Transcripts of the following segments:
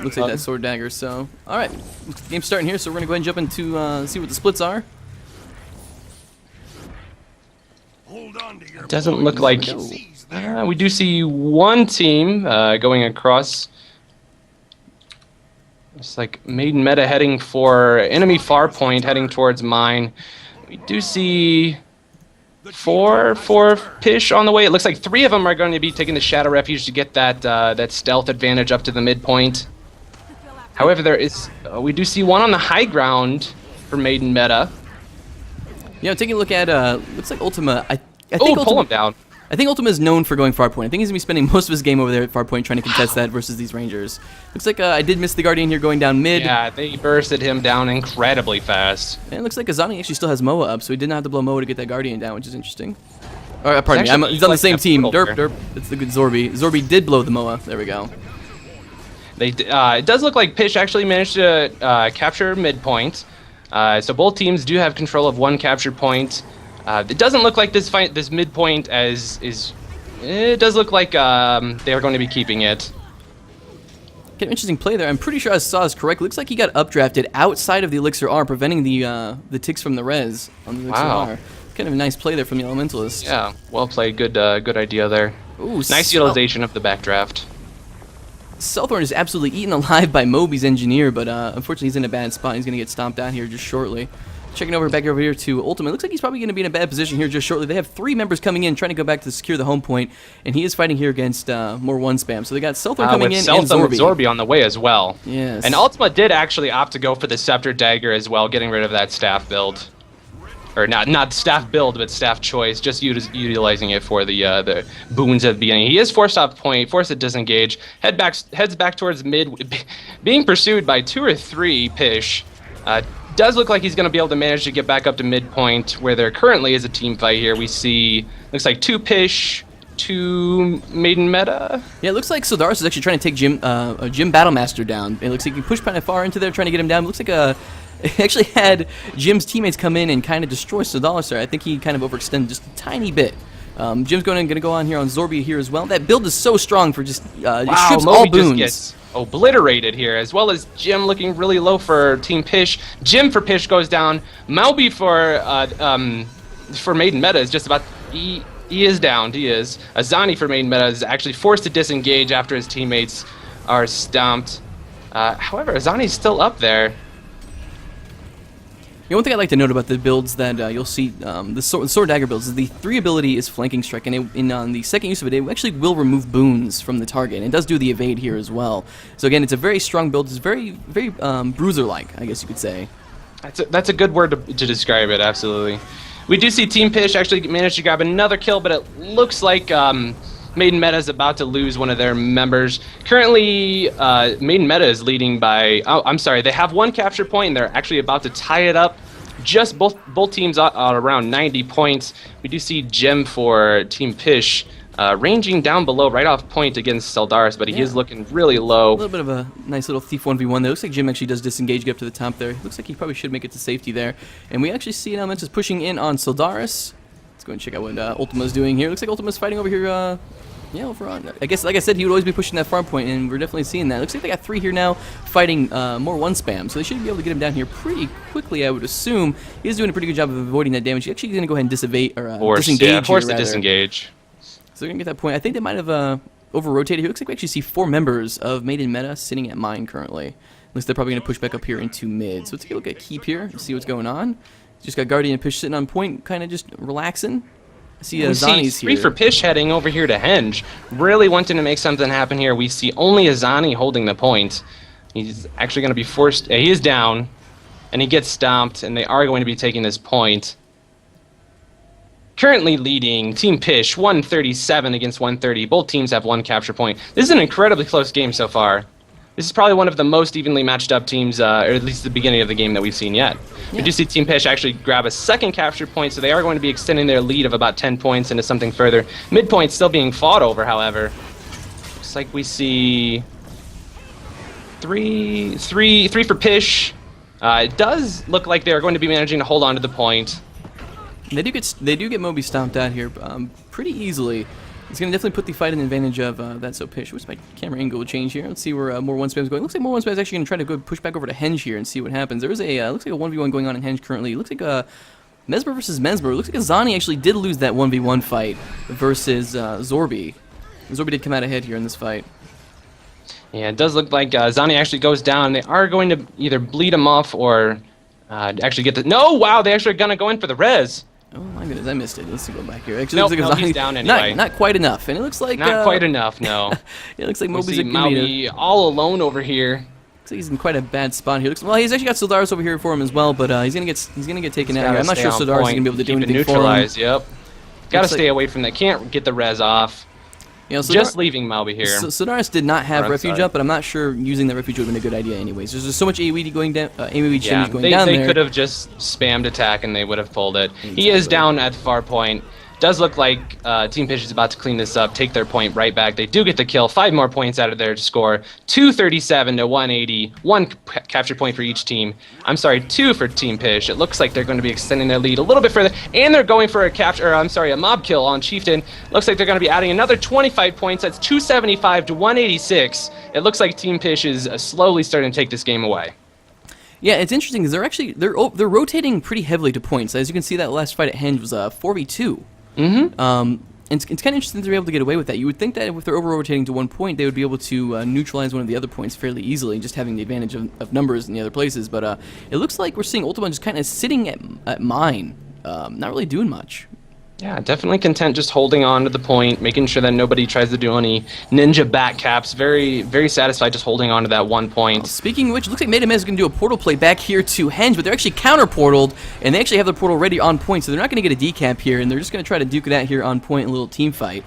Looks like that sword dagger. So, all right, game's starting here. So we're gonna go ahead and jump into see what the splits are. It doesn't look like we do see one team going across. It's like Maiden Meta heading for enemy far point, heading towards mine. We do see four Pish on the way. It looks like 3 of them are going to be taking the Shadow Refuge to get that that stealth advantage up to the midpoint. However, there is we do see one on the high ground for Maiden Meta. Yeah, taking a look at looks like Ultima. I think pull him down. I think Ultima is known for going far point. I think he's gonna be spending most of his game over there at far point trying to contest that versus these Rangers. Looks like I did miss the Guardian here going down mid. Yeah, they bursted him down incredibly fast. And it looks like Azani actually still has Moa up, so he did not have to blow Moa to get that Guardian down, which is interesting. Or, pardon me, he's on the same team. Derp. It's the good Zorby. Zorby did blow the Moa. There we go. It does look like Pish actually managed to capture midpoint. So both teams do have control of one capture point. It doesn't look like this midpoint it does look like they're going to be keeping it. Kind of interesting play there. I'm pretty sure I saw this correct. Looks like he got updrafted outside of the Elixir R, preventing the ticks from the res on the Elixir R. Kind of a nice play there from the Elementalist. Yeah, well played. Good idea there. Ooh, nice utilization of the backdraft. Selthorn is absolutely eaten alive by Moby's engineer, but unfortunately he's in a bad spot. He's going to get stomped out here just shortly. Checking back over here to Ultima. It looks like he's probably going to be in a bad position here just shortly. They have 3 members coming in, trying to go back to secure the home point, and he is fighting here against more one spam. So they got Selthorn coming in and Zorby on the way as well. Yes. And Ultima did actually opt to go for the Scepter Dagger as well, getting rid of that staff build. Or not staff build, but staff choice, just utilizing it for the boons at the beginning. He is forced off point, forced to disengage, heads back towards mid, being pursued by 2 or 3 Pish. Does look like he's going to be able to manage to get back up to midpoint, where there currently is a team fight here. We see, looks like 2 Pish, 2 Maiden Meta. Yeah, it looks like Soldaris is actually trying to take Jim Battlemaster down. It looks like he pushed kind of far into there, trying to get him down. It looks like he actually had Jim's teammates come in and kind of destroy Soldaris. I think he kind of overextended just a tiny bit. Jim's going to go on here on Zorby here as well. That build is so strong for just strips all boons. Just gets obliterated here, as well as Jim looking really low for Team Pish. Jim for Pish goes down. Malby for Maiden Meta is just about he is down. He is. Azani for Maiden Meta is actually forced to disengage after his teammates are stomped. However, Azani's still up there. One thing I'd like to note about the builds that you'll see, the sword dagger builds, is the 3 ability is flanking strike, and on the second use of it, it actually will remove boons from the target, and it does do the evade here as well. So again, it's a very strong build. It's very bruiser-like, I guess you could say. That's a good word to describe it, absolutely. We do see Team Pish actually manage to grab another kill, but it looks like Maiden Meta is about to lose one of their members. Currently, Maiden Meta is leading by... Oh, I'm sorry. They have 1 capture point, and they're actually about to tie it up. Just both teams are around 90 points. We do see Jim for Team Pish ranging down below, right off point against Soldaris, but he is looking really low. A little bit of a nice little Thief 1v1 there. Looks like Jim actually does disengage, get up to the top there. Looks like he probably should make it to safety there. And we actually see Elementus pushing in on Soldaris. Let's go and check out what Ultima's doing here. Looks like Ultima's fighting over here, over on... I guess, like I said, he would always be pushing that farm point, and we're definitely seeing that. Looks like they got 3 here now fighting more one spam, so they should be able to get him down here pretty quickly, I would assume. He's doing a pretty good job of avoiding that damage. He's actually going to go ahead and disengage. Force to disengage. So they're going to get that point. I think they might have over-rotated here. Looks like we actually see 4 members of Maiden Meta sitting at mine currently. Looks like they're probably going to push back up here into mid. So let's take a look at Keep here and see what's going on. Just got Guardian and Pish sitting on point, kind of just relaxing. I see Azani's here. 3 for Pish heading over here to Henge. Really wanting to make something happen here. We see only Azani holding the point. He's actually going to be forced... he is down, and he gets stomped, and they are going to be taking this point. Currently leading Team Pish 137 against 130. Both teams have 1 capture point. This is an incredibly close game so far. This is probably one of the most evenly matched up teams, or at least the beginning of the game that we've seen yet. Yeah. We do see Team Pish actually grab a 2nd capture point, so they are going to be extending their lead of about 10 points into something further. Midpoint still being fought over, however. Looks like we see three for Pish. It does look like they're going to be managing to hold on to the point. They do get Moby stomped out here pretty easily. It's going to definitely put the fight in advantage of that. So Pish, what's my camera angle will change here? Let's see where more one spam's going. Looks like more one spam's actually going to try to go push back over to Henge here and see what happens. There is a looks like a 1v1 going on in Henge currently. It looks like Mesmer versus Mesmer. It looks like Azani actually did lose that 1v1 fight versus Zorbi. Zorbi did come out ahead here in this fight. Yeah, it does look like Zani actually goes down. They are going to either bleed him off or actually get the... No! Wow, they actually are going to go in for the res. Oh my goodness, I missed it. Let's go back here. Actually, Nope, looks like he's down anyway. Not quite enough. And it looks like... Not quite enough, no. It looks like We Moby's see Maui all alone over here. Looks like he's in quite a bad spot here. Well, he's actually got Soldaris over here for him as well, but he's gonna get taken out here. I'm not sure Soldaris is gonna be able to do anything for him. Yep. Gotta stay away from that. Can't get the res off. You know, Just leaving Malby here. Soldaris did not have refuge side. up, but I'm not sure using that refuge would have been a good idea anyways. There's just so much AoE going down, AoE damage going down there. They could have just spammed attack and they would have pulled it. Exactly. He is down at the far point. Does look like Team Pish is about to clean this up, take their point right back. They do get the kill. 5 more points out of their score. 237 to 180. 1 capture point for each team. I'm sorry, 2 for Team Pish. It looks like they're going to be extending their lead a little bit further, and they're going for a mob kill on Chieftain. Looks like they're going to be adding another 25 points. That's 275 to 186. It looks like Team Pish is slowly starting to take this game away. Yeah, it's interesting because they're rotating pretty heavily to points. As you can see, that last fight at Henge was 4v2. Mm-hmm. It's kind of interesting that they're able to get away with that. You would think that if they're over-rotating to one point, they would be able to neutralize one of the other points fairly easily, just having the advantage of numbers in the other places. But it looks like we're seeing Ultima just kind of sitting at mine, not really doing much. Yeah, definitely content just holding on to the point, making sure that nobody tries to do any ninja back caps. Very, very satisfied just holding on to that 1 point. Speaking of which, it looks like Meta is going to do a portal play back here to Henge, but they're actually counter-portaled, and they actually have their portal ready on point, so they're not going to get a decap here, and they're just going to try to duke it out here on point in a little team fight.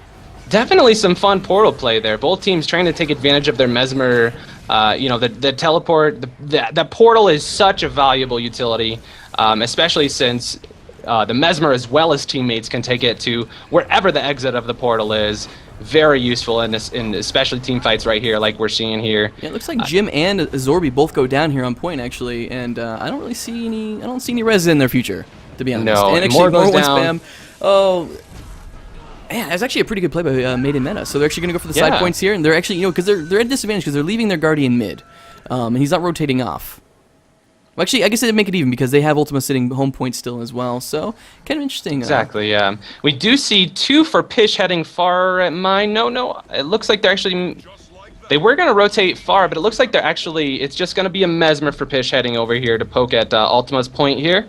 Definitely some fun portal play there. Both teams trying to take advantage of their Mesmer, the teleport. The portal is such a valuable utility, especially since... the Mesmer as well as teammates can take it to wherever the exit of the portal is. Very useful in especially team fights right here, like we're seeing here. Yeah, it looks like Jim and Zorbi both go down here on point actually, and I don't really see any. I don't see any res in their future, to be honest. No, and actually, more goes spam. down. Oh. Man, that's actually a pretty good play by Made in Meta. So they're actually going to go for the side points here, and they're actually, because they're at a disadvantage because they're leaving their Guardian mid, and he's not rotating off. Well, actually, I guess it'd make it even because they have Ultima sitting home point still as well, so kind of interesting. Exactly, yeah. We do see 2 for Pish heading far at mine. No, it looks like they're actually... They were going to rotate far, but it looks like they're actually... It's just going to be a Mesmer for Pish heading over here to poke at Ultima's point here.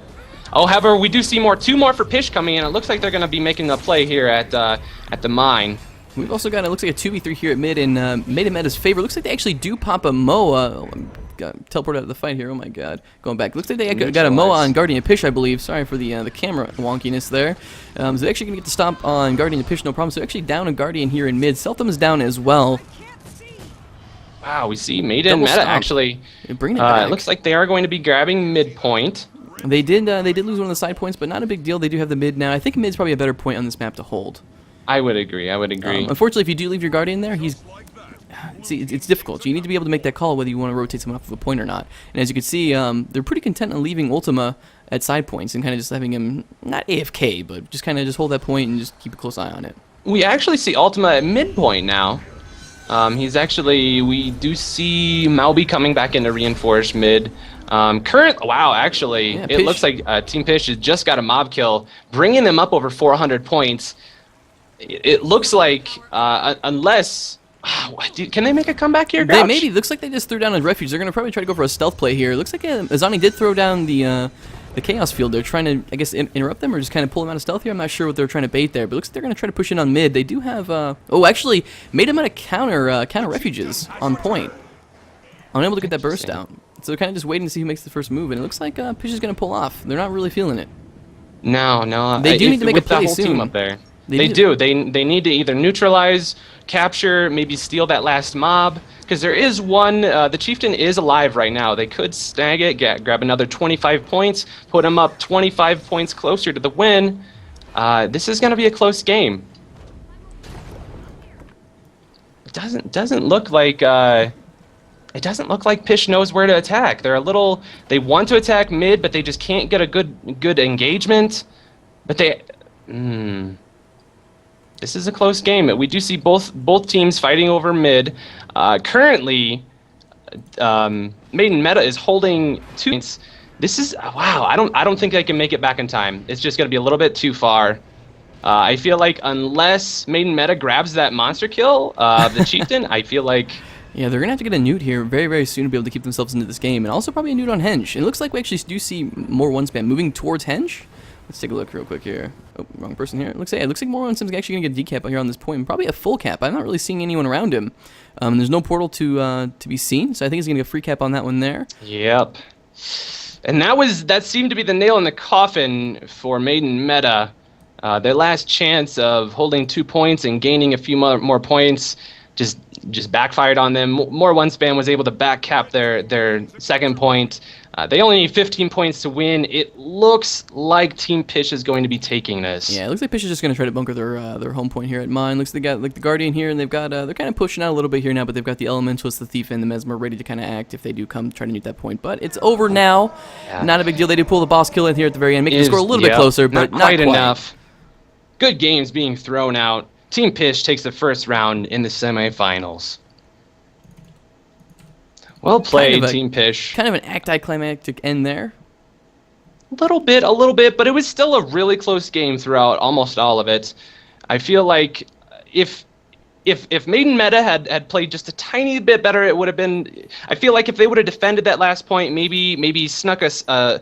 Oh, however, we do see 2 more for Pish coming in. It looks like they're going to be making a play here at the mine. We've also got, it looks like a 2v3 here at mid in Made in Meta's favor. Looks like they actually do pop a Moa. Got teleported out of the fight here. Oh my god. Going back. Looks like they got a Moa on Guardian Pish, I believe. Sorry for the camera wonkiness there. So they're actually going to get the stomp on Guardian Pish, no problem. So they're actually down a Guardian here in mid. Seltham is down as well. Wow, we see Made in Meta actually. Bring it back. It looks like they are going to be grabbing midpoint. They did lose one of the side points, but not a big deal. They do have the mid now. I think mid's probably a better point on this map to hold. I would agree. Unfortunately, if you do leave your Guardian there, it's difficult. You need to be able to make that call whether you want to rotate someone off of a point or not. And as you can see, they're pretty content on leaving Ultima at side points and kind of just having him, not AFK, but just kind of just hold that point and just keep a close eye on it. We actually see Ultima at midpoint now. We do see Malby coming back into reinforced mid. Actually, it looks like Team Pish has just got a mob kill, bringing them up over 400 points. It looks like, unless... Can they make a comeback here, Grouch? They maybe. Looks like they just threw down a refuge. They're going to probably try to go for a stealth play here. Looks like Azani did throw down the Chaos Field. They're trying to, I guess, interrupt them or just kind of pull them out of stealth here. I'm not sure what they're trying to bait there, but looks like they're going to try to push in on mid. They do have... actually, made them out of counter refuges on point. Unable to get that burst out. So they're kind of just waiting to see who makes the first move, and it looks like Pish is going to pull off. They're not really feeling it. No. They do need to make a play the whole soon. Team up there. They do. They need to either neutralize, capture, maybe steal that last mob. Because there is one, the Chieftain is alive right now. They could snag it, grab another 25 points, put him up 25 points closer to the win. This is going to be a close game. It doesn't look like Pish knows where to attack. They want to attack mid, but they just can't get a good engagement. But This is a close game. We do see both teams fighting over mid. Currently, Maiden Meta is holding 2 points. This is wow. I don't think they can make it back in time. It's just going to be a little bit too far. I feel like unless Maiden Meta grabs that monster kill of the chieftain, I feel like. Yeah, they're going to have to get a newt here very, very soon to be able to keep themselves into this game. And also probably a newt on Henge. And it looks like we actually do see more one spam moving towards Henge. Let's take a look real quick here. Oh, wrong person here. It looks like more one spam's actually going to get a decap here on this point. And probably a full cap. I'm not really seeing anyone around him. There's no portal to be seen. So I think he's going to get a free cap on that one there. Yep. And that seemed to be the nail in the coffin for Maiden Meta. Their last chance of holding 2 points and gaining a few more points just backfired on them. More one spam was able to back cap their second point. They only need 15 points to win. It looks like Team Pish is going to be taking this. Yeah, it looks like Pish is just going to try to bunker their home point here at mine. Looks like they got like the Guardian here, and they've got they're kind of pushing out a little bit here now, but they've got the Elementalist, the Thief, and the Mesmer ready to kind of act if they do come try to meet that point. But it's over now. Yeah. Not a big deal. They do pull the boss kill in here at the very end, making the score a little bit closer, but not quite enough. Good games being thrown out. Team Pish takes the first round in the semifinals. Well played, Team Pish. Kind of an anticlimactic end there. A little bit, but it was still a really close game throughout almost all of it. I feel like if Maiden Meta had played just a tiny bit better, it would have been. I feel like if they would have defended that last point, maybe snuck a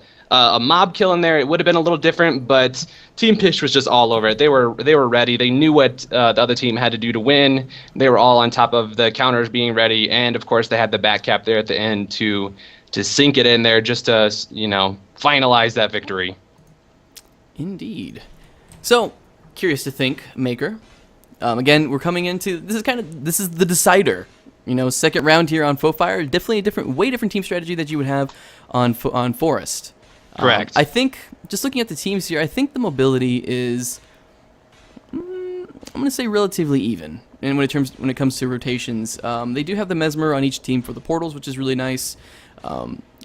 mob kill in there, it would have been a little different. But Team Pish was just all over it. They were ready. They knew what the other team had to do to win. They were all on top of the counters being ready, and of course they had the back cap there at the end to sink it in there just to finalize that victory. Indeed. So curious to think, Maker. Again, we're coming into this is the decider. Second round here on Fire. Definitely a way different team strategy that you would have on Forest. Correct. I think, just looking at the teams here, I think the mobility is, I'm going to say, relatively even. And when it comes to rotations, they do have the Mesmer on each team for the portals, which is really nice.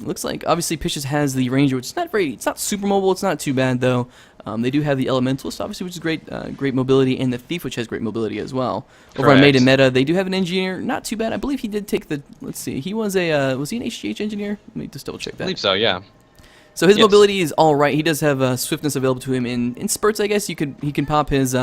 Looks like, obviously, Pishes has the Ranger, which is it's not super mobile, it's not too bad, though. They do have the Elementalist, obviously, which is great mobility, and the Thief, which has great mobility as well. Correct. Over on Maiden Meta, they do have an Engineer, not too bad. I believe he did take let's see, he was he an HGH Engineer? Let me just double check that. I believe so, yeah. So his mobility is all right. He does have swiftness available to him in spurts, I guess. He can pop his...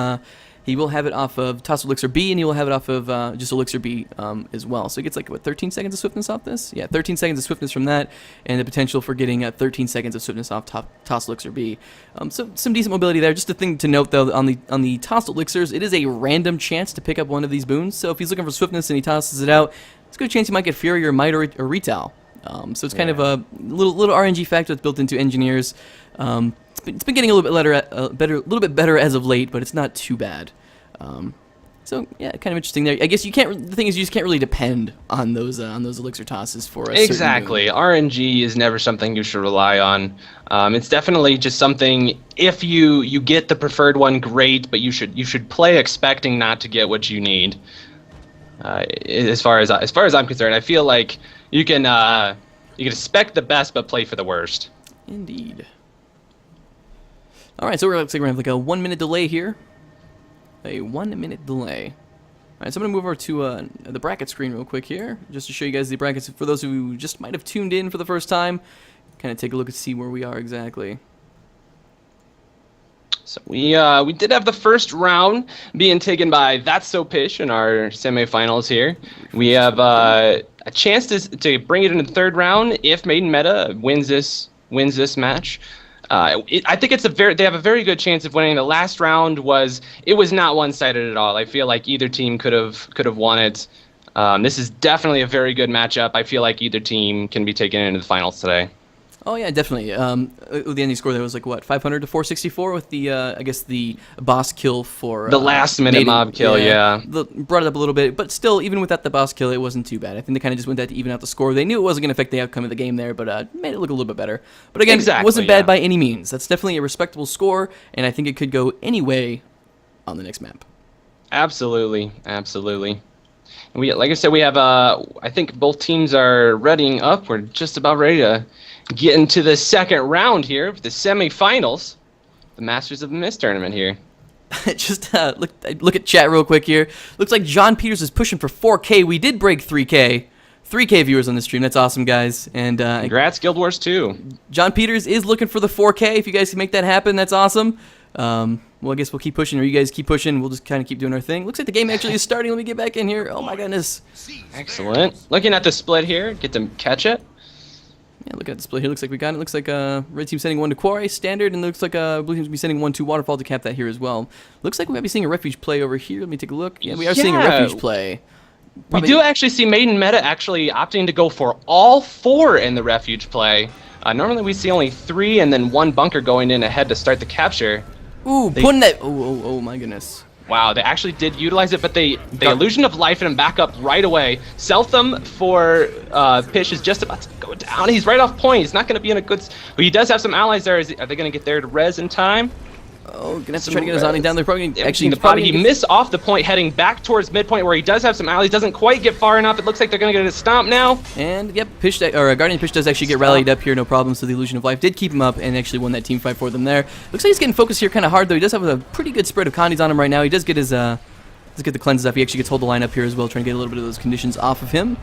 he will have it off of Toss Elixir B, and he will have it off of just Elixir B as well. So he gets 13 seconds of swiftness off this? Yeah, 13 seconds of swiftness from that, and the potential for getting 13 seconds of swiftness off Toss Elixir B. So some decent mobility there. Just a thing to note, though, on the Toss Elixirs, it is a random chance to pick up one of these boons. So if he's looking for swiftness and he tosses it out, it's a good chance he might get Fury or Might or Retail. So it's kind of a little RNG factor that's built into engineers. It's been getting a little bit better as of late, but it's not too bad. So yeah, kind of interesting there. I guess you can't. The thing is, you just can't really depend on those elixir tosses for a exactly. RNG is never something you should rely on. It's definitely just something. If you get the preferred one, great, but you should play expecting not to get what you need. As far as I'm concerned, I feel like you can expect the best but play for the worst. Indeed. All right, so we're gonna have like a 1 minute delay here. A 1 minute delay. All right, so I'm gonna move over to the bracket screen real quick here, just to show you guys the brackets for those who just might have tuned in for the first time. Kind of take a look and see where we are exactly. So we did have the first round being taken by That's So Pish in our semifinals here. We have a chance to bring it into the third round if Maiden Meta wins this match. I think they have a very good chance of winning. The last round was not one-sided at all. I feel like either team could have won it. This is definitely a very good matchup. I feel like either team can be taken into the finals today. Oh yeah, definitely. The ending score there was like what, 500 to 464 with the I guess the boss kill for the last minute mob kill. Yeah. Brought it up a little bit, but still, even without the boss kill, it wasn't too bad. I think they kind of just went that to even out the score. They knew it wasn't going to affect the outcome of the game there, but made it look a little bit better. But again, it wasn't bad by any means. That's definitely a respectable score, and I think it could go any way on the next map. Absolutely. Like I said, we have I think both teams are readying up. We're just about ready to get into the second round here, the semifinals, the Masters of the Mist tournament here. Just look at chat real quick here. Looks like John Peters is pushing for 4K. We did break 3K. 3K viewers on the stream. That's awesome, guys. And congrats, Guild Wars 2. John Peters is looking for the 4K. If you guys can make that happen, that's awesome. Well, I guess we'll keep pushing, or you guys keep pushing. We'll just kind of keep doing our thing. Looks like the game actually is starting. Let me get back in here. Oh my goodness. Excellent. Looking at the split here. Get to catch it. Yeah, look at the split here. Looks like we got it. Looks like red team sending 1 to Quarry, standard, and looks like blue team's gonna be sending 1 to Waterfall to cap that here as well. Looks like we might be seeing a refuge play over here. Let me take a look. Yeah, we are seeing a refuge play. We do actually see Maiden Meta actually opting to go for all 4 in the refuge play. Normally we see only 3 and then 1 bunker going in ahead to start the capture. Ooh, putting that. Oh my goodness. Wow, they actually did utilize it, but the illusion of life and back up right away. Seltham for Pish is just about to go down. He's right off point. He's not going to be in a good. But he does have some allies there. Are they going to get there to res in time? Oh, gonna have to try to get his Oni down there. Probably actually the body. He missed off the point, heading back towards midpoint where he does have some allies. Doesn't quite get far enough. It looks like they're gonna get a stomp now. And yep, Pish or Guardian Pish does actually get rallied up here, no problem. So the illusion of life did keep him up and actually won that team fight for them there. Looks like he's getting focused here kind of hard though. He does have a pretty good spread of condies on him right now. He does get his does get the cleanses up. He actually gets hold the line up here as well, trying to get a little bit of those conditions off of him.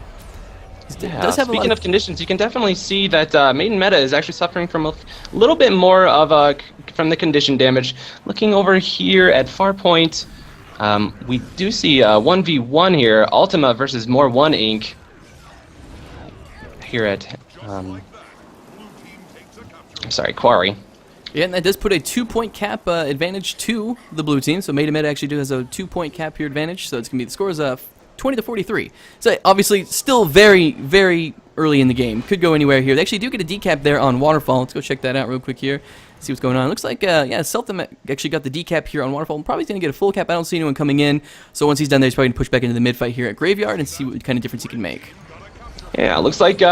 Yeah, speaking of conditions, you can definitely see that Maiden Meta is actually suffering from a little bit more of from the condition damage. Looking over here at Farpoint, we do see 1v1 here, Ultima versus More 1 Inc. Here at, I'm sorry, Quarry. Yeah, and that does put a 2-point cap advantage to the blue team. So Maiden Meta actually has a 2-point cap here advantage. So it's going to be, the score is 20 to 43. So obviously still very, very early in the game. Could go anywhere here. They actually do get a decap there on Waterfall. Let's go check that out real quick here. See what's going on. Looks like, yeah, Seltham actually got the decap here on Waterfall. Probably going to get a full cap. I don't see anyone coming in. So once he's done there, he's probably going to push back into the mid-fight here at Graveyard and see what kind of difference he can make. Yeah, looks like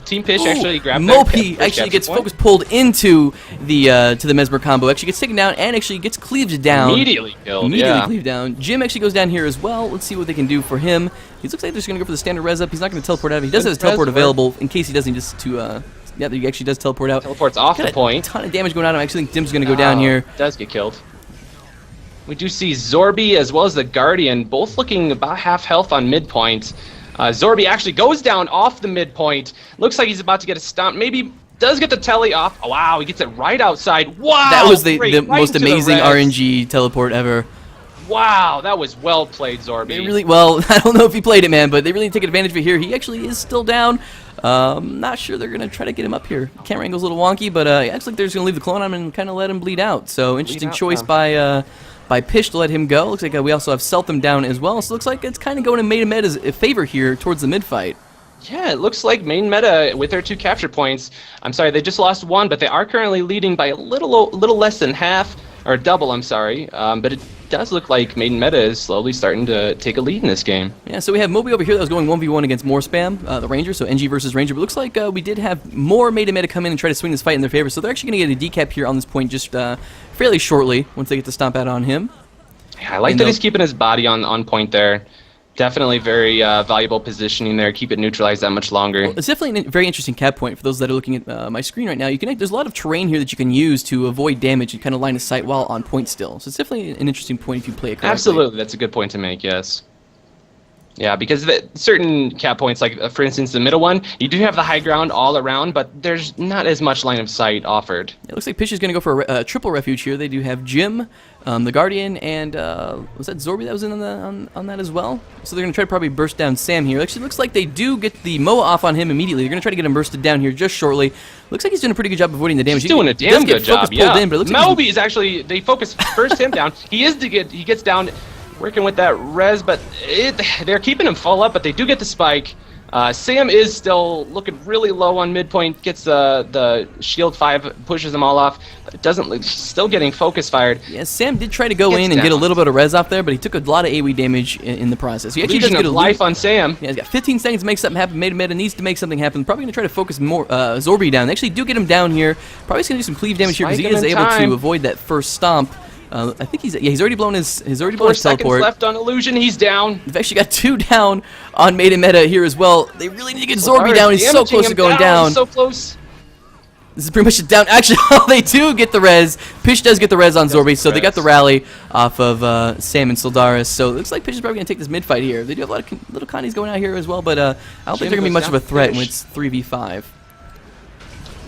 Team Pish actually grabbed Mopey actually gets focus pulled into the to the Mesmer combo. Actually gets taken down and actually gets cleaved down. Immediately killed. Immediately cleaved down. Jim actually goes down here as well. Let's see what they can do for him. He looks like they're just going to go for the standard res up. He's not going to teleport out. He does have his teleport available in case he doesn't just to. Yeah, he actually does teleport out. Teleports off the point. A ton of damage going on. I actually think Dim's going to go down here. Does get killed. We do see Zorby as well as the Guardian both looking about half health on midpoint. Zorby actually goes down off the midpoint. Looks like he's about to get a stomp. Maybe does get the telly off. Oh, wow, he gets it right outside. Wow, that was the most amazing RNG teleport ever. Wow, that was well played, Zorby. They really, well, I don't know if he played it, man, but they really take advantage of it here. He actually is still down. Not sure they're going to try to get him up here. Camera angle's a little wonky, but it looks like they're just going to leave the clone on him and kind of let him bleed out. So interesting choice by Pish to let him go. Looks like we also have Seltham down as well. So it looks like it's kind of going in Maiden Meta's favor here towards the mid-fight. Yeah, it looks like Maiden Meta with their 2 capture points. I'm sorry, they just lost 1, but they are currently leading by a little less than half, or double, I'm sorry. But it does look like Maiden Meta is slowly starting to take a lead in this game. Yeah, so we have Moby over here that was going 1v1 against More Spam, the Ranger, so NG versus Ranger. But it looks like we did have more Maiden Meta come in and try to swing this fight in their favor. So they're actually going to get a decap here on this point just fairly shortly once they get to stomp out on him. Yeah, I like that he's keeping his body on point there. Definitely very valuable positioning there. Keep it neutralized that much longer. Well, it's definitely a very interesting cap point for those that are looking at my screen right now. There's a lot of terrain here that you can use to avoid damage and kind of line of sight while on point still. So it's definitely an interesting point if you play it correctly. Absolutely, that's a good point to make, yes. Yeah, because certain cap points, like for instance the middle one, you do have the high ground all around, but there's not as much line of sight offered. It looks like Pish is going to go for a triple refuge here. They do have Jim, the Guardian, and was that Zorby that was in on that as well? So they're going to try to probably burst down Sam here. Actually, looks like they do get the Moa off on him immediately. They're going to try to get him bursted down here just shortly. Looks like he's doing a pretty good job avoiding the damage. He's doing a damn good job, yeah. In, but Melby is actually, they focus first him down. He gets down. Working with that res, but they're keeping him full up, but they do get the spike. Sam is still looking really low on midpoint, gets the shield 5, pushes them all off, but it doesn't look, still getting focus fired. Yeah, Sam did try to go in and get a little bit of res off there, but he took a lot of AoE damage in the process. He actually does get a life on Sam. Yeah, he's got 15 seconds to make something happen. Maiden Meta needs to make something happen. Probably going to try to focus more Zorby down. They actually do get him down here. Probably going to do some cleave damage here because he is able to avoid that first stomp. I think he's already blown his 4 teleport. Seconds left on illusion. He's down. They've actually got 2 down on Maiden Meta here as well. They really need to get Zorby down. He's so close to going down. So close. This is pretty much it down. Actually, they do get the res. Pish does get the res on Zorby, so they got the rally off of Sam and Soldaris. So it looks like Pish is probably going to take this mid fight here. They do have a lot of little Connies going out here as well, but I don't think they're going to be much of a threat when it's 3v5.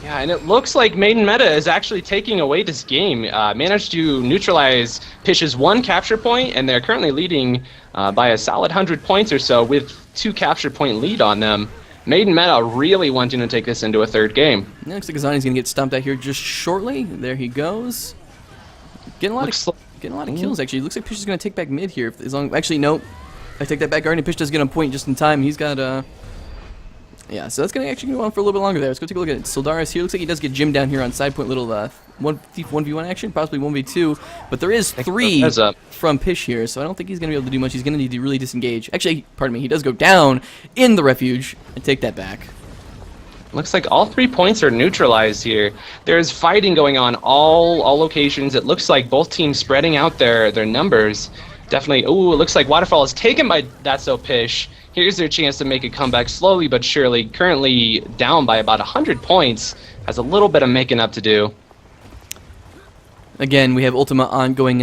Yeah, and it looks like Maiden Meta is actually taking away this game. Managed to neutralize Pish's 1 capture point, and they're currently leading by a solid 100 points or so with 2 capture point lead on them. Maiden Meta really wanting to take this into a 3rd game. Yeah, looks like Azani's going to get stomped out here just shortly. There he goes. Getting a lot of kills, actually. Looks like Pish is going to take back mid here. Actually, no. I take that back, Guardian. Pish does get on point just in time. He's got... Yeah, so that's going to actually go on for a little bit longer there. Let's go take a look at Soldaris here. Looks like he does get Jim down here on side point. Little Thief 1v1 action, possibly 1v2. But there is 3 from Pish here, so I don't think he's going to be able to do much. He's going to need to really disengage. Actually, pardon me, he does go down in the refuge. I take that back. Looks like all 3 points are neutralized here. There's fighting going on all locations. It looks like both teams spreading out their numbers. Definitely. Ooh, it looks like Waterfall is taken by That's So Pish. Here's their chance to make a comeback slowly but surely. Currently down by about 100 points. Has a little bit of making up to do. Again, we have Ultima on going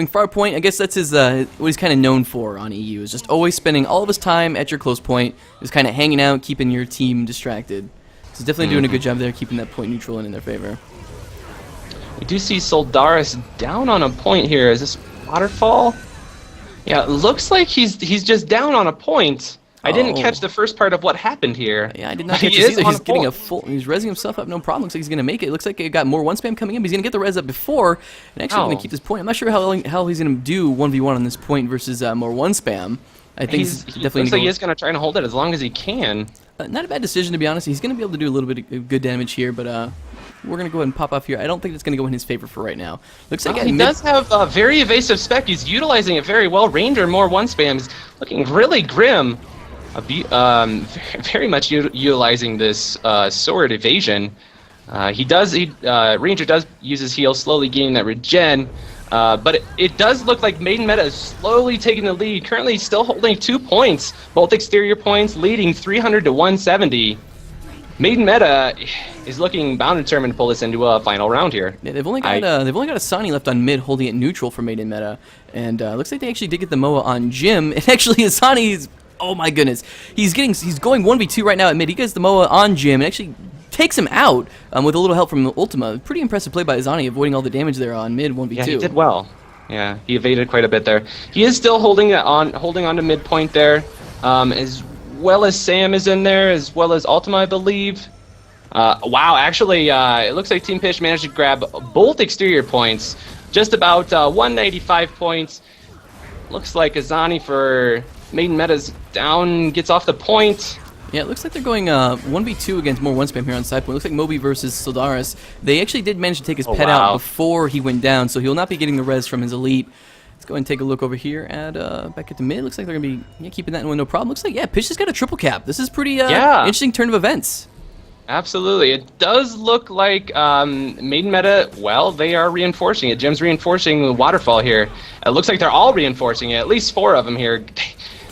far point. I guess that's his what he's kind of known for on EU, is just always spending all of his time at your close point, just kind of hanging out, keeping your team distracted. So he's definitely doing a good job there, keeping that point neutral and in their favor. We do see Soldaris down on a point here. Is this Waterfall? Yeah, it looks like he's just down on a point. I didn't catch the first part of what happened here. Yeah, I did not catch this either. He's getting he's rezzing himself up, no problem. Looks like he's going to make it. It looks like he got more 1 spam coming in, but he's going to get the res up before, and actually going to keep this point. I'm not sure how he's going to do 1v1 on this point versus more 1 spam. I think he's definitely looks like he is going to try and hold it as long as he can. Not a bad decision, to be honest. He's going to be able to do a little bit of good damage here, but we're going to go ahead and pop off here. I don't think it's going to go in his favor for right now. Looks like he does have a very evasive spec. He's utilizing it very well. Ranger more 1 spams, looking really grim. Very much utilizing this sword evasion. Ranger does use his heal, slowly gaining that regen. But it does look like Maiden Meta is slowly taking the lead. Currently still holding 2 points, both exterior points, leading 300 to 170. Maiden Meta is looking bound and determined to pull this into a final round here. Yeah, they've only got Asani left on mid, holding it neutral for Maiden Meta, and looks like they actually did get the MOA on Jim. And actually, Asani's, oh my goodness, he's going 1v2 right now at mid. He gets the MOA on Jim and actually takes him out with a little help from Ultima. Pretty impressive play by Azani, avoiding all the damage there on mid 1v2. Yeah, he did well. Yeah, he evaded quite a bit there. He is still holding on to midpoint there, as well as Sam is in there, as well as Ultima, I believe. Wow, actually, it looks like Team Pish managed to grab both exterior points, just about 195 points. Looks like Azani for Maiden Meta's down, gets off the point. Yeah, it looks like they're going 1v2 against more 1 spam here on side point. Looks like Moby versus Soldaris. They actually did manage to take his pet out before he went down, so he'll not be getting the res from his elite. Let's go ahead and take a look over here at back at the mid. Looks like they're going to be keeping that one no problem. Looks like, Pish has got a triple cap. This is pretty interesting turn of events. Absolutely. It does look like Maiden Meta, well, they are reinforcing it. Jim's reinforcing the Waterfall here. It looks like they're all reinforcing it, at least 4 of them here.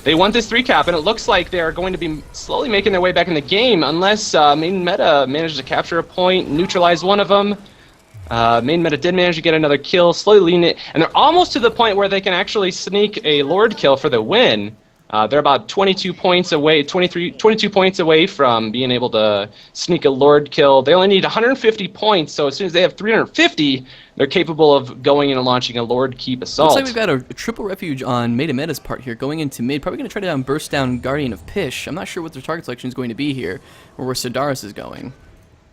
They want this 3 cap, and it looks like they're going to be slowly making their way back in the game unless Maiden Meta manages to capture a point, neutralize one of them. Maiden Meta did manage to get another kill, slowly leading it, and they're almost to the point where they can actually sneak a Lord kill for the win. They're about 22 points away, 22 points away from being able to sneak a Lord kill. They only need 150 points, so as soon as they have 350, they're capable of going in and launching a Lord Keep Assault. Looks like we've got a triple refuge on Maiden Meta's part here, going into mid. Probably going to try to burst down Guardian of Pish. I'm not sure what their target selection is going to be here, or where Soldaris is going.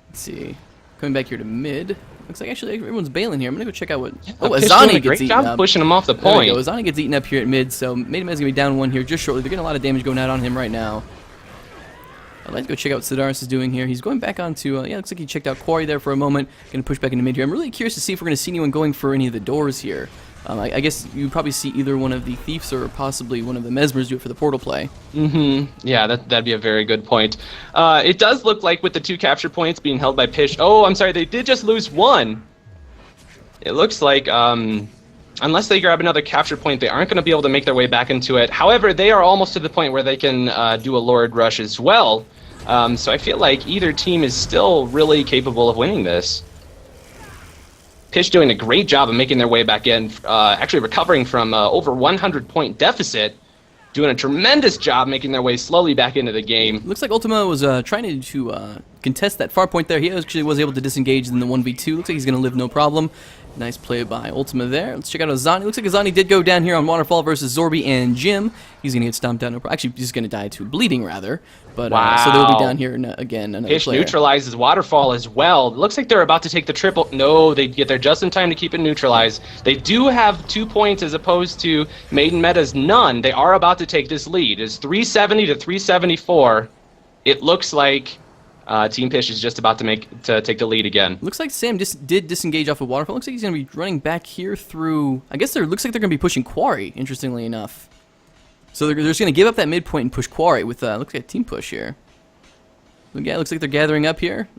Let's see. Coming back here to mid. Looks like actually everyone's bailing here. I'm going to go check out what... Oh, Azani gets eaten up. Pushing him off the point. There we go. Azani gets eaten up here at mid, so Maiden Meta's going to be down 1 here just shortly. They're getting a lot of damage going out on him right now. I'd like to go check out what Soldaris is doing here. He's going back onto... looks like he checked out Quarry there for a moment. Going to push back into mid here. I'm really curious to see if we're going to see anyone going for any of the doors here. I guess you probably see either one of the Thieves or possibly one of the Mesmers do it for the portal play. Yeah, that'd be a very good point. It does look like with the 2 capture points being held by Pish... Oh, I'm sorry, they did just lose 1. It looks like, unless they grab another capture point, they aren't going to be able to make their way back into it. However, they are almost to the point where they can do a Lord Rush as well. So I feel like either team is still really capable of winning this. Pish doing a great job of making their way back in, actually recovering from over 100-point deficit, doing a tremendous job making their way slowly back into the game. Looks like Ultima was trying to contest that far point there. He actually was able to disengage in the 1v2. Looks like he's going to live no problem. Nice play by Ultima there. Let's check out Azani. Looks like Azani did go down here on Waterfall versus Zorby and Jim. He's going to get stomped down. No Actually, he's going to die to bleeding, rather. But so they'll be down here again. Another Pish player. neutralizes Waterfall as well. Looks like they're about to take the triple. No, they get there just in time to keep it neutralized. They do have 2 points as opposed to Maiden Meta's none. They are about to take this lead. It's 370 to 374. It looks like Team Pish is just about to take the lead again. Looks like Sam did disengage off of Waterfall. Looks like he's going to be running back here through... I guess looks like they're going to be pushing Quarry, interestingly enough. So they're just going to give up that midpoint and push Quarry with, looks like a team push here. Yeah, looks like they're gathering up here.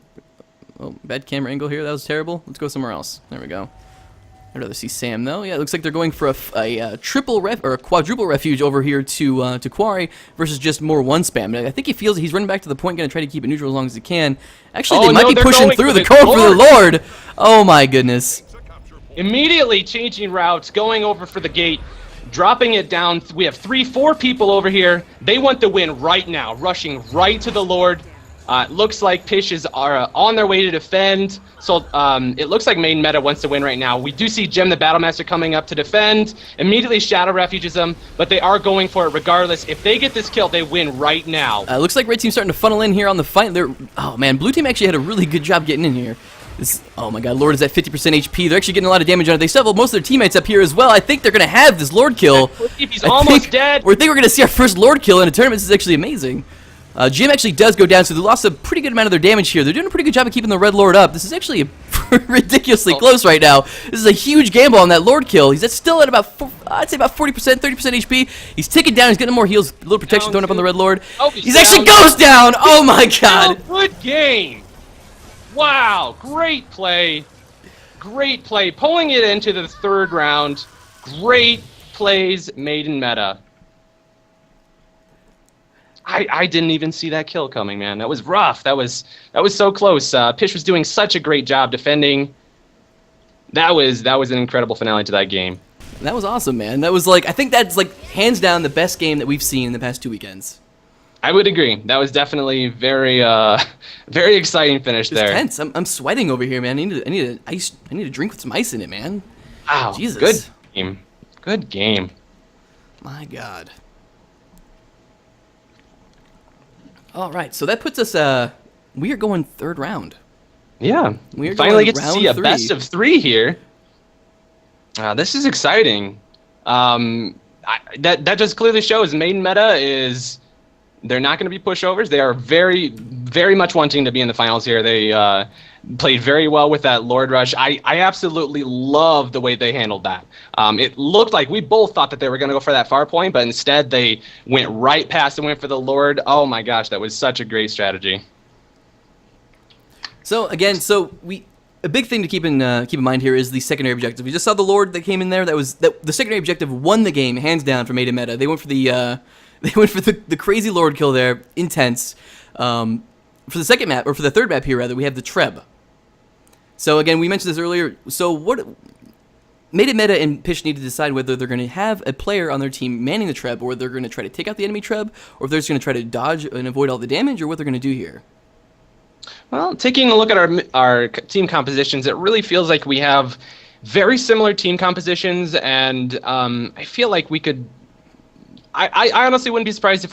Oh, bad camera angle here. That was terrible. Let's go somewhere else. There we go. I'd rather see Sam, though. Yeah, it looks like they're going for a triple or a quadruple refuge over here to Quarry versus just more one spam. I think he feels he's running back to the point, going to try to keep it neutral as long as he can. Actually, they might be pushing through the code for the Lord. Oh, my goodness. Immediately changing routes, going over for the gate, dropping it down. We have 3-4 people over here. They want the win right now, rushing right to the Lord. Looks like Pishes are on their way to defend, so it looks like Main Meta wants to win right now. We do see Jim the Battlemaster coming up to defend, immediately Shadow Refuges them, but they are going for it regardless. If they get this kill, they win right now. Looks like Red Team's starting to funnel in here on the fight. Oh man, Blue Team actually had a really good job getting in here. Oh my god, Lord is at 50% HP. They're actually getting a lot of damage on it. They still have most of their teammates up here as well. I think they're going to have this Lord kill. He's almost dead. We think we're going to see our first Lord kill in a tournament. This is actually amazing. Jim actually does go down, so they lost a pretty good amount of their damage here. They're doing a pretty good job of keeping the Red Lord up. This is actually ridiculously close right now. This is a huge gamble on that Lord kill. He's still at about, I'd say about 40%, 30% HP. He's ticking down. He's getting more heals, a little protection thrown up on the Red Lord. Oh, he actually goes down. Oh my god. Good game. Wow, great play. Great play. Pulling it into the third round. Great plays made in meta. I didn't even see that kill coming, man. That was rough. That was so close. Pish was doing such a great job defending. That was an incredible finale to that game. That was awesome, man. That was like, I think that's like hands down the best game that we've seen in the past 2 weekends. I would agree. That was definitely very very exciting finish there. Tense. I'm sweating over here, man. I need a drink with some ice in it, man. Wow. Jesus. Good game. Good game. My god. All right, so that puts us. We are going third round. Yeah, we finally get to see a best of 3 here. This is exciting. That just clearly shows Maiden Meta is. They're not going to be pushovers. They are very, very much wanting to be in the finals here. They played very well with that Lord Rush. I absolutely love the way they handled that. It looked like we both thought that they were going to go for that far point, but instead they went right past and went for the Lord. Oh my gosh, that was such a great strategy. So again, a big thing to keep in mind here is the secondary objective. We just saw the Lord that came in there. The secondary objective won the game hands down for Maiden Meta. They went for the crazy Lord kill there, intense. For the second map, or for the third map here rather, we have the Treb. So again, we mentioned this earlier. So what Maiden Meta and Pish need to decide whether they're going to have a player on their team manning the Treb, or they're going to try to take out the enemy Treb, or if they're just going to try to dodge and avoid all the damage, or what they're going to do here. Well, taking a look at our team compositions, it really feels like we have very similar team compositions, and I feel like we could. I honestly wouldn't be surprised if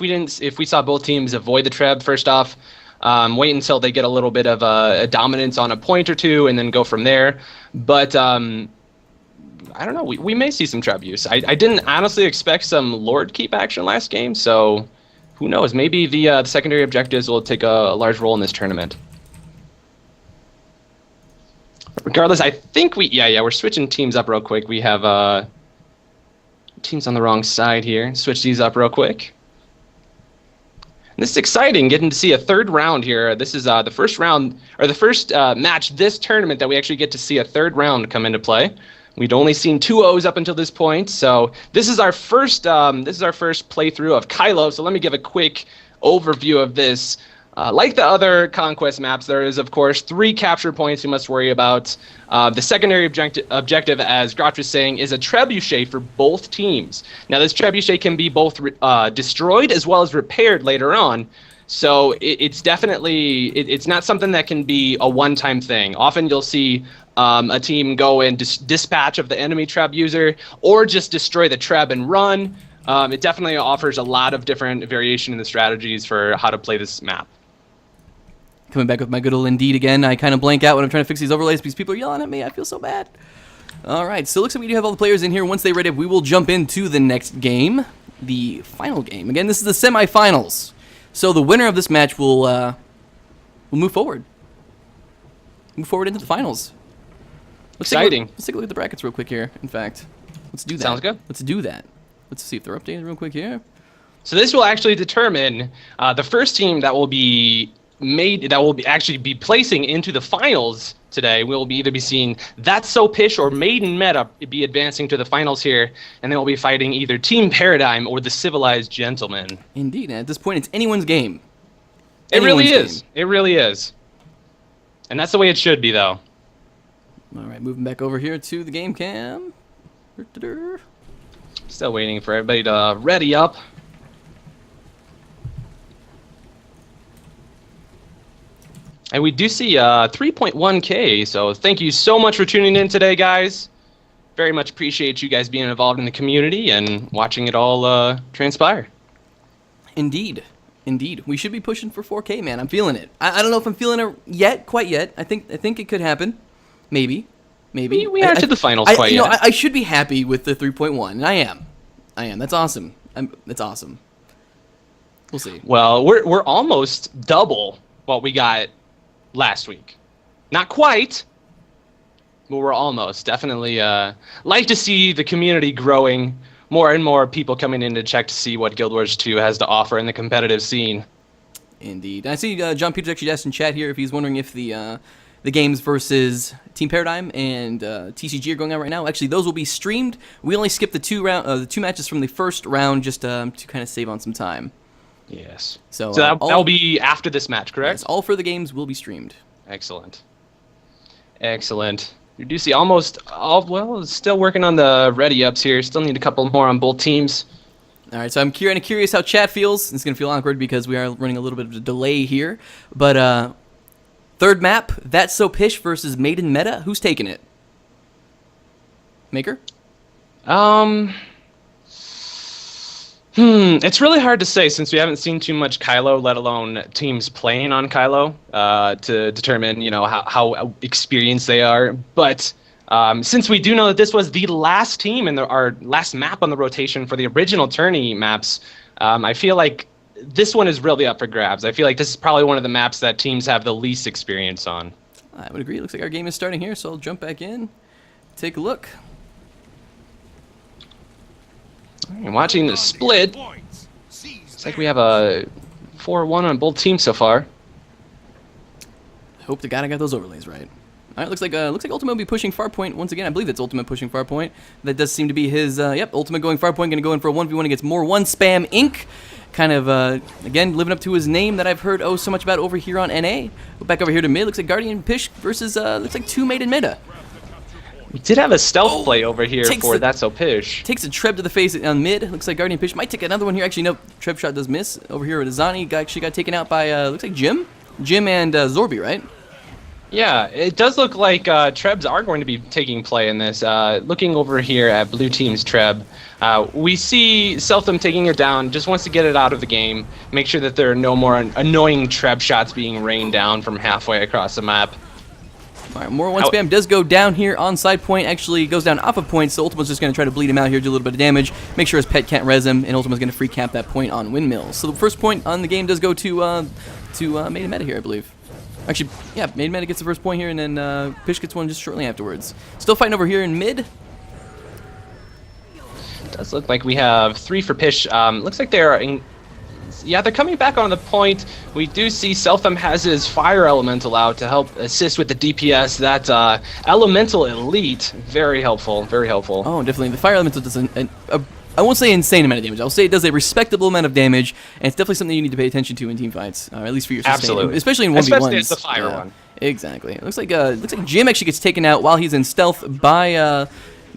we saw both teams avoid the Treb first off, wait until they get a little bit of a dominance on a point or two, and then go from there. But I don't know. We may see some Treb use. I didn't honestly expect some Lord Keep action last game, so who knows? Maybe the secondary objectives will take a large role in this tournament. Regardless, I think we're switching teams up real quick. We have teams on the wrong side here. Switch these up real quick. And this is exciting, getting to see a third round here. This is the first round, or the first match this tournament that we actually get to see a third round come into play. We'd only seen 2-0s up until this point, so this is our first playthrough of Kylo. So let me give a quick overview of this. Like the other Conquest maps, there is, of course, 3 capture points you must worry about. The secondary objective, as Grotch was saying, is a trebuchet for both teams. Now, this trebuchet can be both destroyed as well as repaired later on. So it's definitely, it's not something that can be a one-time thing. Often you'll see a team go and dispatch of the enemy treb user, or just destroy the treb and run. It definitely offers a lot of different variation in the strategies for how to play this map. Coming back with my good old Indeed again. I kind of blank out when I'm trying to fix these overlays because people are yelling at me. I feel so bad. All right, so it looks like we do have all the players in here. Once they're ready, we will jump into the next game, the final game. Again, this is the semifinals. So the winner of this match will move forward. Move forward into the finals. Exciting. Let's take a look at the brackets real quick here. In fact, let's do that. Sounds good. Let's do that. Let's see if they're updated real quick here. So this will actually determine the first team that will be actually be placing into the finals today. We'll be either be seeing That's So Pish or Maiden Meta be advancing to the finals here, and then we'll be fighting either Team Paradigm or the Civilized Gentlemen. Indeed, and at this point, it's anyone's game. It really is. It really is. And that's the way it should be, though. All right, moving back over here to the game cam. Still waiting for everybody to ready up. And we do see 3.1K, so thank you so much for tuning in today, guys. Very much appreciate you guys being involved in the community and watching it all transpire. Indeed. Indeed. We should be pushing for 4K, man. I'm feeling it. I don't know if I'm feeling it yet, quite yet. I think it could happen. Maybe. We aren't to the finals quite yet. I should be happy with the 3.1, and I am. That's awesome. That's awesome. We'll see. Well, we're almost double what we got last week. Not quite, but we're almost. Definitely like to see the community growing, more and more people coming in to check to see what Guild Wars 2 has to offer in the competitive scene. Indeed. I see John Peters actually asked in chat here if he's wondering if the games versus Team Paradigm and TCG are going on right now. Actually, those will be streamed. We only skipped the two matches from the first round just to kind of save on some time. Yes. So that'll be after this match, correct? Yes, all for the games will be streamed. Excellent. You do see almost still working on the ready ups here. Still need a couple more on both teams. All right, so I'm kind of curious how chat feels. It's going to feel awkward because we are running a little bit of a delay here. But third map, That's So Pish versus Maiden Meta. Who's taking it? Maker? It's really hard to say since we haven't seen too much Kylo, let alone teams playing on Kylo, to determine, how experienced they are. But since we do know that this was the last team in our last map on the rotation for the original tourney maps, I feel like this one is really up for grabs. I feel like this is probably one of the maps that teams have the least experience on. I would agree. Looks like our game is starting here, so I'll jump back in, take a look. And watching the split, looks like we have a 4-1 on both teams so far. I hope to God I got those overlays right. All right, looks like Ultimate will be pushing Farpoint once again. I believe that's Ultimate pushing Farpoint. That does seem to be his. Ultimate going Farpoint, going to go in for a 1v1 against more one spam Inc. Kind of again living up to his name that I've heard so much about over here on NA. Go back over here to mid. Looks like Guardian Pish versus looks like 2 Maiden Meta. We did have a stealth play over here for That's So Pish. Takes a Treb to the face on mid. Looks like Guardian Pish might take another one here. Actually, no. Treb shot does miss. Over here with Azani, actually got taken out by, looks like Jim and Zorby, right? Yeah, it does look like Trebs are going to be taking play in this. Looking over here at Blue Team's Treb, we see Seltham taking it down, just wants to get it out of the game, make sure that there are no more annoying Treb shots being rained down from halfway across the map. All right, more one spam does go down here on side point. Actually goes down off of point, so Ultima's just going to try to bleed him out here, do a little bit of damage, make sure his pet can't res him, and Ultima's going to free cap that point on windmills. So the first point on the game does go to Maiden Meta here, I believe. Actually, yeah, Maiden Meta gets the first point here, and then Pish gets one just shortly afterwards. Still fighting over here in mid. Does look like we have 3 for Pish. Looks like they're coming back on the point. We do see Seltham has his Fire Elemental out to help assist with the DPS. That Elemental Elite, very helpful, very helpful. Oh, definitely. The Fire Elemental does a I won't say insane amount of damage. I'll say it does a respectable amount of damage, and it's definitely something you need to pay attention to in team fights, or at least for your sustain. Absolutely. Especially in 1v1s. Especially as the fire one. Exactly. It looks like Jim actually gets taken out while he's in stealth by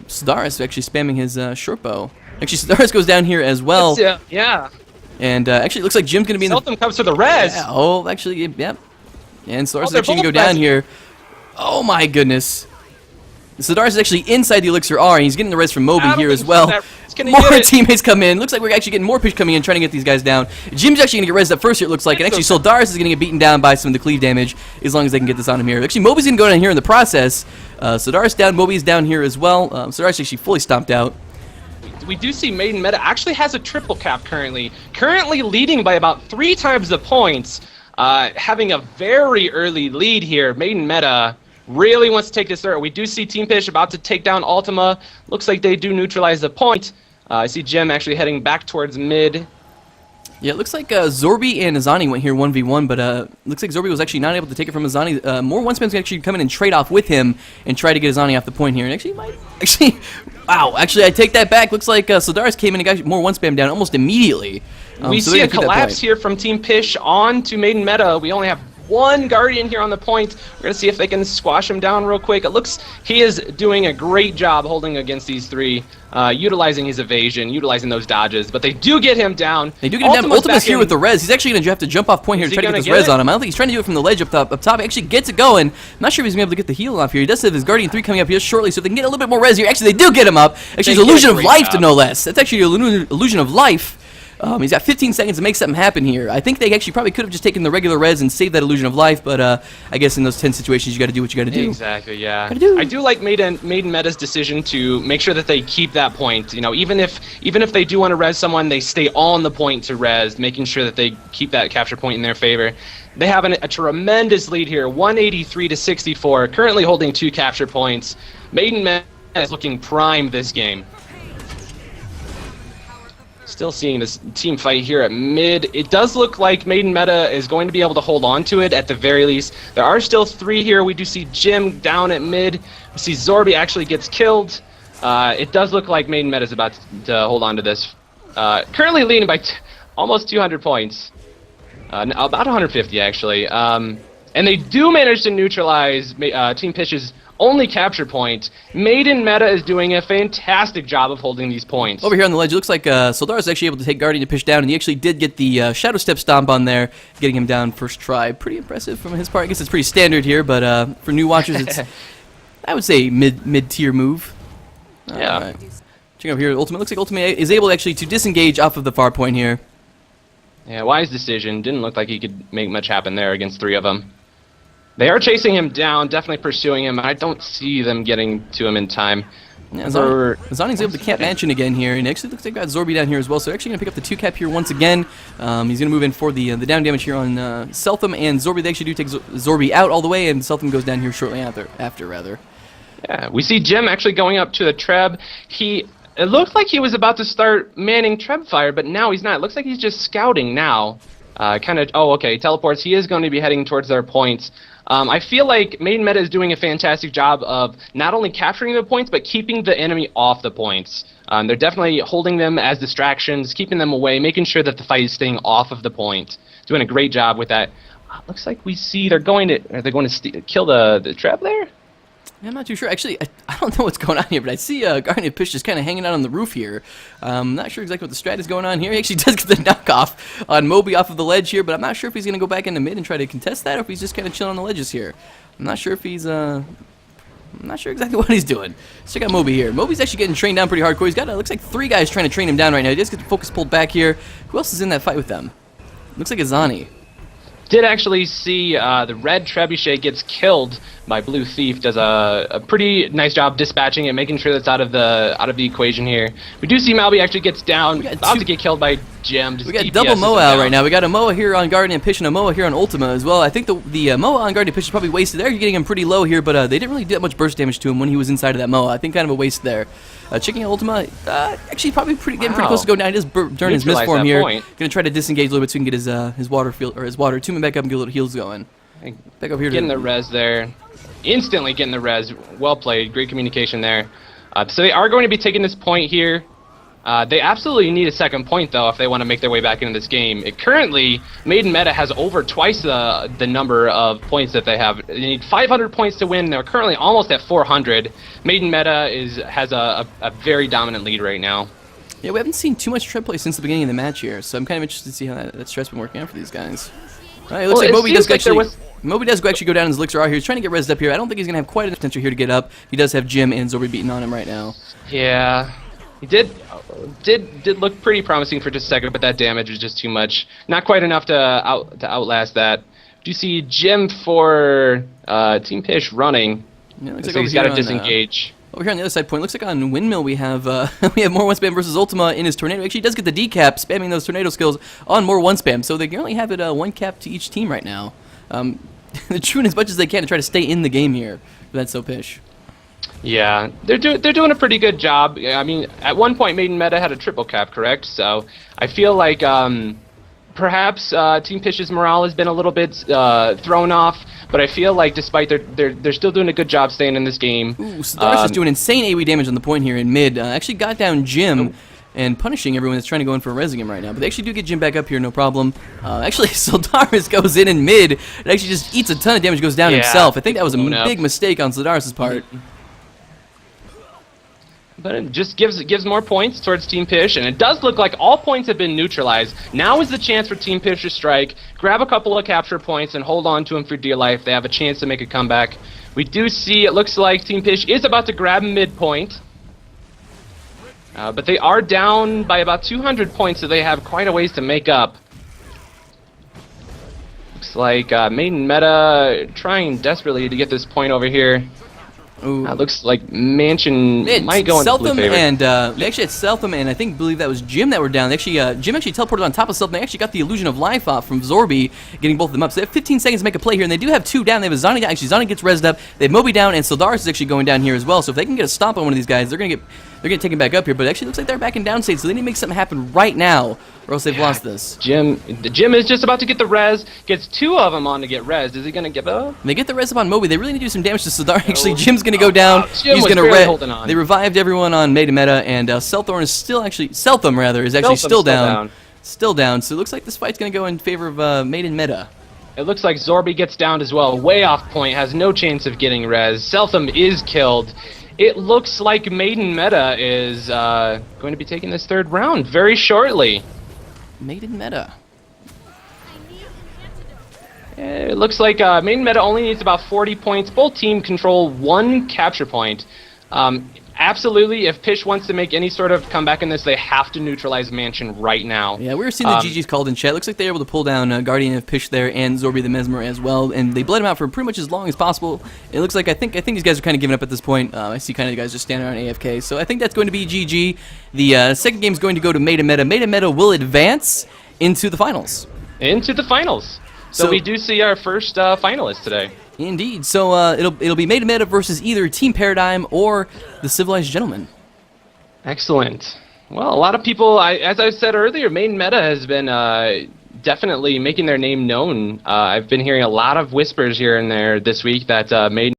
Soldaris, actually spamming his short bow. Actually, Soldaris goes down here as well. Yeah. And actually, it looks like Jim's going to be in the... Seldom comes to the res. Yeah, oh, actually, yep. And Soldaris is they're actually going to go both down res. here. Oh my goodness. Soldaris is actually inside the Elixir R, and he's getting the res from Moby here as well. More teammates come in. Looks like we're actually getting more Pish coming in, trying to get these guys down. Jim's actually going to get rezzed up first here, it looks like. And actually, Soldaris is going to get beaten down by some of the cleave damage, as long as they can get this on him here. Actually, Moby's going to go down here in the process. Soldaris down, Moby's down here as well. Soldaris actually fully stomped out. We do see Maiden Meta actually has a triple cap currently. Currently leading by about 3 times the points. Having a very early lead here. Maiden Meta really wants to take this early. We do see Team Pish about to take down Ultima. Looks like they do neutralize the point. I see Jim actually heading back towards mid. Yeah, it looks like Zorbi and Azani went here 1v1, but looks like Zorbi was actually not able to take it from Azani. More one-spams can actually come in and trade off with him and try to get Azani off the point here. And actually, wow, actually, I take that back. Looks like Soldaris came in and got more one-spam down almost immediately. We see a collapse here from Team Pish on to Maiden Meta. We only have 1 Guardian here on the point. We're going to see if they can squash him down real quick. It looks he is doing a great job holding against these 3, utilizing his evasion, utilizing those dodges, but they do get him down. They do get him down. Ultima's here with the res. He's actually going to have to jump off point here to try to get this res on him. I don't think he's trying to do it from the ledge up top. He actually gets it going. I'm not sure if he's going to be able to get the heal off here. He does have his Guardian 3 coming up here shortly, so if they can get a little bit more res here. Actually, they do get him up. Actually, it's Illusion of Life to no less. That's actually an Illusion of Life. He's got 15 seconds to make something happen here. I think they actually probably could have just taken the regular res and saved that Illusion of Life, but I guess in those 10 situations, you got to do what you got to do. Exactly, yeah. I do like Maiden Meta's decision to make sure that they keep that point. You know, even if they do want to res someone, they stay on the point to res, making sure that they keep that capture point in their favor. They have a tremendous lead here, 183 to 64, currently holding 2 capture points. Maiden Meta is looking prime this game. Still seeing this team fight here at mid. It does look like Maiden Meta is going to be able to hold on to it at the very least. There are still 3 here. We do see Jim down at mid. We see Zorbi actually gets killed. It does look like Maiden Meta is about to hold on to this. Currently leading by almost 200 points. About 150 actually. And they do manage to neutralize Team Pish's only capture point. Maiden Meta is doing a fantastic job of holding these points. Over here on the ledge, it looks like Soldaris is actually able to take Guardian to Pish down, and he actually did get the Shadow Step Stomp on there, getting him down first try. Pretty impressive from his part. I guess it's pretty standard here, but for new watchers, it's, I would say, mid-tier move. Yeah. Right. Checking over here, Ultimate. Looks like Ultimate is able actually to disengage off of the far point here. Yeah, wise decision. Didn't look like he could make much happen there against 3 of them. They are chasing him down, definitely pursuing him. I don't see them getting to him in time. Yeah, Zani's able to camp Mansion again here, and actually looks like they've got Zorbi down here as well, so they're actually going to pick up the 2 cap here once again. He's going to move in for the down damage here on Seltham and Zorbi. They actually do take Zorbi out all the way, and Seltham goes down here shortly after. Yeah, we see Jim actually going up to the Treb. It looked like he was about to start manning Treb fire, but now he's not. It looks like he's just scouting now. Oh, okay, teleports. He is going to be heading towards their points. I feel like Maiden Meta is doing a fantastic job of not only capturing the points, but keeping the enemy off the points. They're definitely holding them as distractions, keeping them away, making sure that the fight is staying off of the point. Doing a great job with that. Looks like we see they're going to kill the trap there? Yeah, I'm not too sure. Actually, I don't know what's going on here, but I see Guardian Pish just kind of hanging out on the roof here. Not sure exactly what the strat is going on here. He actually does get the knockoff on Moby off of the ledge here, but I'm not sure if he's going to go back into mid and try to contest that, or if he's just kind of chilling on the ledges here. I'm not sure if he's... I'm not sure exactly what he's doing. Let's check out Moby here. Moby's actually getting trained down pretty hardcore. He's got, looks like 3 guys trying to train him down right now. He does get the focus pulled back here. Who else is in that fight with them? Looks like Azani. Did actually see the red trebuchet gets killed by Blue Thief. Does a pretty nice job dispatching it, making sure that's out of the equation here. We do see Malby actually gets down, about to get killed by Jim. We got double Moa right now. We got a Moa here on Guardian Pish and a Moa here on Ultima as well. I think the Moa on Guardian Pish is probably wasted there. You're getting him pretty low here, but they didn't really do that much burst damage to him when he was inside of that Moa. I think kind of a waste there. Checking out Ultima, actually probably getting pretty close to go down. He does turn his misform here. Gonna try to disengage a little bit so he can get his water field or his water tune back up and get a little heals going. Back up here. Getting the res there. Instantly getting the res. Well played. Great communication there. So they are going to be taking this point here. They absolutely need a second point, though, if they want to make their way back into this game. Currently, Maiden Meta has over twice the number of points that they have. They need 500 points to win. They're currently almost at 400. Maiden Meta has a very dominant lead right now. Yeah, we haven't seen too much trip play since the beginning of the match here, so I'm kind of interested to see how that strat's been working out for these guys. All right, it looks like Moby does actually go down his Elixir R here. He's trying to get rezzed up here. I don't think he's going to have quite enough potential here to get up. He does have Jim and Zorby beating on him right now. Yeah. He did look pretty promising for just a second, but that damage was just too much. Not quite enough to outlast that. Do you see Jim for Team Pish running? Yeah, looks like he's got to disengage. Over here on the other side point, looks like on Windmill we have more one spam versus Ultima in his tornado. Actually, he does get the decap, spamming those tornado skills on more one spam. So they currently have it one cap to each team right now. They're doing as much as they can to try to stay in the game here. That's so Pish. Yeah, they're doing a pretty good job. I mean, at one point, Maiden Meta had a triple cap, correct? So I feel like perhaps Team Pish's morale has been a little bit thrown off, but I feel like despite they're still doing a good job staying in this game. Ooh, Star's is doing insane AoE damage on the point here in mid. Actually got down Jim. And punishing everyone that's trying to go in for rezzing him right now. But they actually do get Jim back up here, no problem. Actually, Soldaris goes in mid. It actually just eats a ton of damage, goes down himself. I think that was a big mistake on Soldaris' part. But it just gives more points towards Team Pish, and it does look like all points have been neutralized. Now is the chance for Team Pish to strike, grab a couple of capture points, and hold on to them for dear life. They have a chance to make a comeback. We do see, it looks like Team Pish is about to grab midpoint. But they are down by about 200 points, so they have quite a ways to make up. Looks like Maiden Meta trying desperately to get this point over here. Looks like Mansion might go into blue favor. And they actually had Seltham and believe that was Jim that were down. They actually Jim actually teleported on top of Seltham. They actually got the illusion of life off from Zorby, getting both of them up. So they have 15 seconds to make a play here, and they do have two down. They have a Zani down. Actually, Zani gets rezzed up. They have Moby down, and Soldaris is actually going down here as well. So if they can get a stomp on one of these guys, they're gonna take him back up here. But it actually looks like they're back in down state, so they need to make something happen right now, or else they've lost this. Jim is just about to get the res. Gets two of them on to get res. Is he gonna give up? They get the res up on Moby. They really need to do some damage to Soldaris. Actually, Jim's gonna go down. He's gonna res. They revived everyone on Maiden Meta, and Seltham is still actually still down. Still down. So it looks like this fight's gonna go in favor of Maiden Meta. It looks like Zorby gets downed as well. Way off point. Has no chance of getting res. Seltham is killed. It looks like Maiden Meta is going to be taking this third round very shortly. Maiden Meta. It looks like Maiden Meta only needs about 40 points. Both teams control one capture point. Absolutely, if Pish wants to make any sort of comeback in this, they have to neutralize Mansion right now. Yeah, we were seeing the GG's called in chat. Looks like they were able to pull down Guardian of Pish there and Zorby the Mesmer as well, and they bled him out for pretty much as long as possible. It looks like I think these guys are kind of giving up at this point. I see kind of the guys just standing around AFK, so I think that's going to be GG. The second game is going to go to Maiden Meta. Maiden Meta will advance into the finals. So we do see our first finalist today. Indeed. So it'll be Maiden Meta versus either Team Paradigm or the Civilized Gentleman. Excellent. Well, a lot of people, as I said earlier, Maiden Meta has been definitely making their name known. I've been hearing a lot of whispers here and there this week that Maiden